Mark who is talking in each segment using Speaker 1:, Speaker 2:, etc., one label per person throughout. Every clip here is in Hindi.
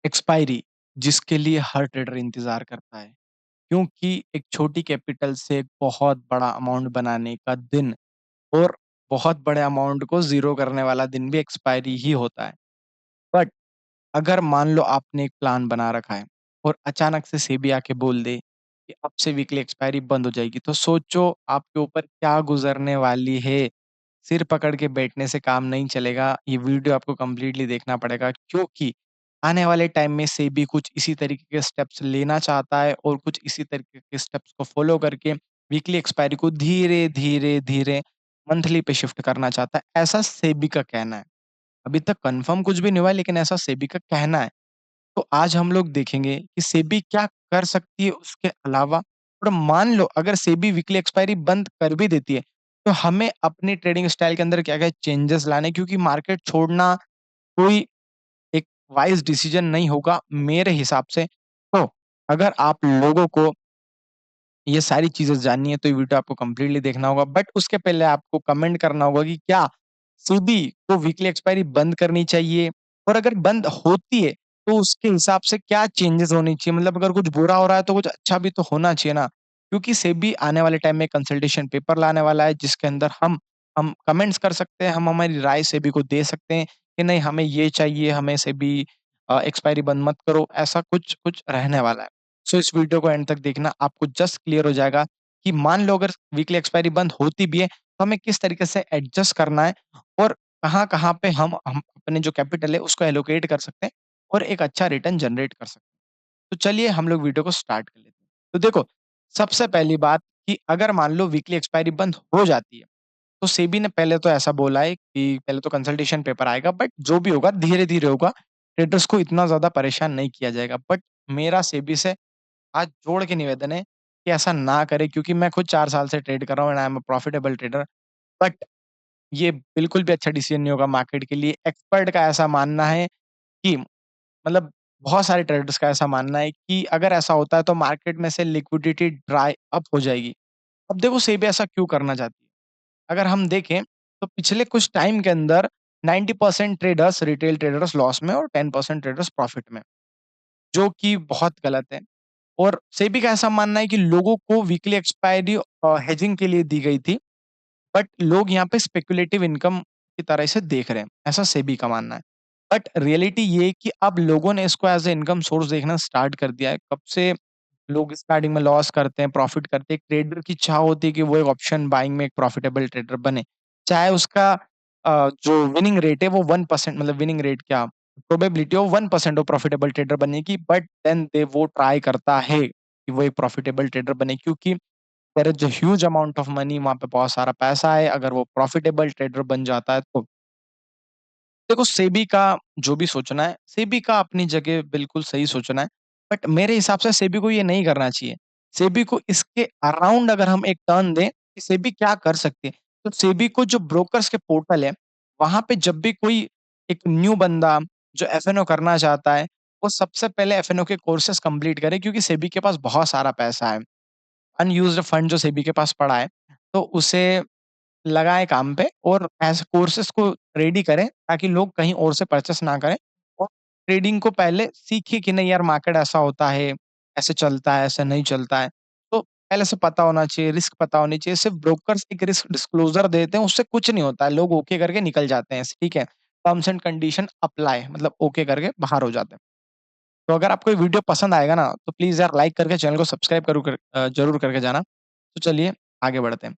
Speaker 1: एक्सपायरी जिसके लिए हर ट्रेडर इंतज़ार करता है। क्योंकि एक छोटी कैपिटल से एक बहुत बड़ा अमाउंट बनाने का दिन और बहुत बड़े अमाउंट को ज़ीरो करने वाला दिन भी एक्सपायरी ही होता है। बट अगर मान लो आपने एक प्लान बना रखा है और अचानक से सेबी आके बोल दे कि अब से वीकली एक्सपायरी बंद हो जाएगी, तो सोचो आपके ऊपर क्या गुज़रने वाली है। सिर पकड़ के बैठने से काम नहीं चलेगा। ये वीडियो आपको कंप्लीटली देखना पड़ेगा क्योंकि आने वाले टाइम में सेबी कुछ इसी तरीके के स्टेप्स लेना चाहता है और कुछ इसी तरीके के स्टेप्स को फ़ॉलो करके वीकली एक्सपायरी को धीरे, धीरे, धीरे मंथली पे शिफ्ट करना चाहता है। ऐसा सेबी का कहना है। अभी तक कन्फर्म कुछ भी नहीं हुआ है लेकिन ऐसा सेबी का कहना है। तो आज हम लोग देखेंगे कि सेबी क्या कर सकती है उसके अलावा। और मान लो अगर सेबी वीकली एक्सपायरी बंद कर भी देती है, तो हमें अपनी ट्रेडिंग स्टाइल के अंदर क्या-क्या चेंजेस लाने हैं क्योंकि मार्केट छोड़ना कोई एक वाइज़ डिसीज़न नहीं होगा मेरे हिसाब से। तो अगर आप लोगों को ये सारी चीज़ें जाननी है तो ये वीडियो आपको कंप्लीटली देखना होगा। बट उसके पहले आपको कमेंट करना होगा कि क्या सेबी को वीकली एक्सपायरी बंद करनी चाहिए? और अगर बंद होती है, तो उसके हिसाब से क्या चेंजेज़ होनी चाहिए? मतलब अगर कुछ बुरा हो रहा है तो कुछ अच्छा भी तो होना चाहिए ना? क्योंकि सेबी आने वाले टाइम में कंसल्टेशन पेपर लाने वाला है जिसके अंदर हम कमेंट्स कर सकते हैं, हम हमारी राय सेबी को दे सकते हैं कि नहीं हमें ये चाहिए, हमें सेबी एक्सपायरी बंद मत करो, ऐसा कुछ रहने वाला है। सो इस वीडियो को एंड तक देखना, आपको जस्ट क्लियर हो जाएगा कि मान लो अगर वीकली एक्सपायरी बंद होती भी है, तो हमें किस तरीके से एडजस्ट करना है और कहाँ-कहाँ पे हम अपने जो कैपिटल है उसको एलोकेट कर सकते हैं और एक अच्छा रिटर्न जनरेट कर सकते हैं। तो चलिए हम लोग वीडियो को स्टार्ट कर लेते हैं। तो देखो, सबसे पहली बात कि अगर मान लो वीकली एक्सपायरी बंद हो जाती है, तो सेबी ने पहले तो ऐसा बोला है कि पहले तो कंसल्टेशन पेपर आएगा बट जो भी होगा धीरे-धीरे होगा, ट्रेडर्स को इतना ज़्यादा परेशान नहीं किया जाएगा। बट मेरा सेबी से हाथ जोड़ के निवेदन है कि ऐसा ना करें क्योंकि मैं खुद 4 साल से ट्रेड कर रहा हूँ and I am a profitable trader. But ये बिल्कुल भी अच्छा डिसीजन नहीं होगा मार्केट के लिए। एक्सपर्ट का ऐसा मानना है कि मतलब बहुत सारे ट्रेडर्स का ऐसा मानना है कि अगर ऐसा होता है तो मार्केट में से लिक्विडिटी ड्राई अप हो जाएगी। अब देखो सेबी ऐसा क्यों करना चाहती है? अगर हम देखें तो पिछले कुछ टाइम के अंदर 90% ट्रेडर्स रिटेल ट्रेडर्स लॉस में और 10% ट्रेडर्स प्रॉफिट में, जो कि बहुत गलत है। और सेबी का ऐसा मानना है कि लोगों को वीकली एक्सपायरी हेजिंग के लिए दी गई थी, बट लोग यहाँ पे स्पेक्युलेटिव इनकम की तरह इसे देख रहे हैं, ऐसा सेबी का मानना है। बट रियलिटी ये है कि अब लोगों ने इसको एज़ अ इनकम सोर्स देखना स्टार्ट कर दिया है। कब से लोग स्टार्टिंग में लॉस करते हैं, प्रॉफिट करते हैं। एक ट्रेडर की चाह होती है कि वो एक ऑप्शन बाइंग में एक प्रॉफिटेबल ट्रेडर बने। चाहे उसका जो विनिंग रेट है वो 1% मतलब विनिंग रेट क्या प्रोबेबिलिटी हो 1% वो प्रॉफिटेबल ट्रेडर बनने की, बट देन दे वो ट्राई करता है कि वो एक प्रॉफिटेबल ट्रेडर बने क्योंकि there is a huge amount of money, वहाँ पे बहुत सारा पैसा है, अगर वो प्रॉफिटेबल ट्रेडर बन जाता है तो। देखो सेबी का जो भी सोचना है, सेबी का अपनी जगह बिल्कुल सही सोचना है, बट मेरे हिसाब से सेबी को ये नहीं करना चाहिए। सेबी को इसके अराउंड अगर हम एक टर्न दें, कि सेबी क्या कर सकती है, तो सेबी को जो ब्रोकर्स के पोर्टल है, वहाँ पे जब भी कोई एक न्यू बंदा जो एफएनओ करना चाहता है, वो सबसे पहले एफएनओ के कोर्सेज़ कंप्लीट करे क्योंकि सेबी के पास बहुत सारा पैसा है। अनयूज्ड फंड जो सेबी के पास पड़ा है, तो उसे लगाएँ काम पे और ऐसे कोर्सेज़ को रेडी करें ताकि लोग कहीं और से परचेज़ ना करें और ट्रेडिंग को पहले सीखें कि नहीं यार मार्केट ऐसा होता है, ऐसे चलता है, ऐसे नहीं चलता है। तो पहले से पता होना चाहिए, रिस्क पता होनी चाहिए। सिर्फ़ ब्रोकर्स एक रिस्क डिस्क्लोज़र देते हैं, उससे कुछ नहीं होता है। लोग ओके करके निकल जाते हैं, ठीक है? टर्म्स एंड कंडीशन अप्लाई मतलब ओके करके बाहर हो जाते हैं। तो अगर आपको ये वीडियो पसंद आएगा ना, तो प्लीज़ यार लाइक करके चैनल को सब्सक्राइब ज़रूर करके जाना। तो चलिए आगे बढ़ते हैं।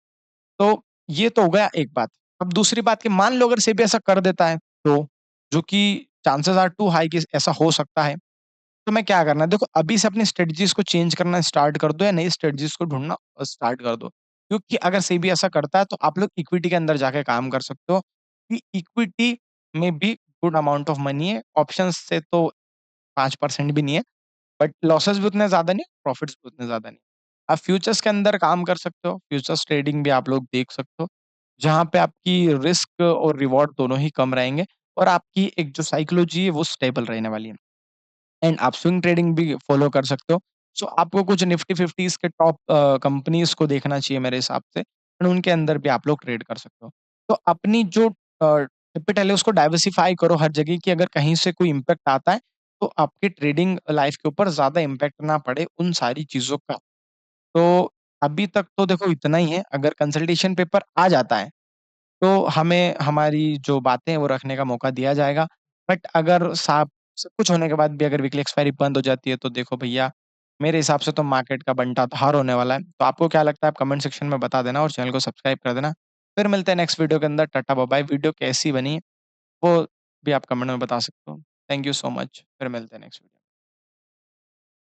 Speaker 1: तो ये तो हो गया एक बात। अब दूसरी बात कि मान लो अगर सेबी ऐसा कर देता है तो, जो कि चांसेस आर टू हाई कि ऐसा हो सकता है, तो मैं क्या करना है? देखो अभी से अपनी स्ट्रैटेजीज़ को चेंज करना स्टार्ट कर दो या नई स्ट्रैटेजीज़ को ढूँढना स्टार्ट कर दो। क्योंकि अगर सेबी ऐसा करता है तो आप लोग इक्विटी के अंदर जाके काम कर सकते हो, कि इक्विटी में भी गुड अमाउंट ऑफ मनी है। ऑप्शंस से तो 5% भी नहीं है। बट लॉसेस भी उतने ज़्यादा नहीं, प्रॉफिट्स भी उतने ज़्यादा नहीं। आप फ्यूचर्स के अंदर काम कर सकते हो, फ्यूचर्स ट्रेडिंग भी आप लोग देख सकते हो, जहाँ पे आपकी रिस्क और रिवॉर्ड दोनों ही कम रहेंगे और आपकी एक जो साइकोलॉजी है वो स्टेबल रहने वाली है। एंड आप स्विंग ट्रेडिंग भी फॉलो कर सकते हो। सो आपको कुछ निफ्टी 50s के टॉप कंपनीज़ को देखना चाहिए मेरे हिसाब से एंड उनके अंदर भी आप लोग ट्रेड कर सकते हो। तो अपनी जो कैपिटल है उसको डाइवर्सिफ़ाई करो हर जगह कि अगर कहीं से कोई इम्पैक्ट आता है तो आपके ट्रेडिंग लाइफ के ऊपर ज़्यादा इम्पैक्ट ना पड़े उन सारी चीज़ों का। तो अभी तक तो देखो इतना ही है, अगर कंसल्टेशन पेपर आ जाता है, तो हमें हमारी जो बातें हैं वो रखने का मौका दिया जाएगा। बट अगर साब सब कुछ होने के बाद भी अगर वीकली एक्सपायरी बंद हो जाती है, तो देखो भैया, मेरे हिसाब से तो मार्केट का बंटा-धार होने वाला है। तो आपको क्या लगता है, आप कमेंट सेक्शन में बता देना और चैनल को सब्सक्राइब कर देना। फिर मिलते हैं नेक्स्ट वीडियो के अंदर। Tata bye bye. वीडियो कैसी बनी, वो भी आप कमेंट में बता सकते हो। Thank you so much. फिर मिलते हैं नेक्स्ट वीडियो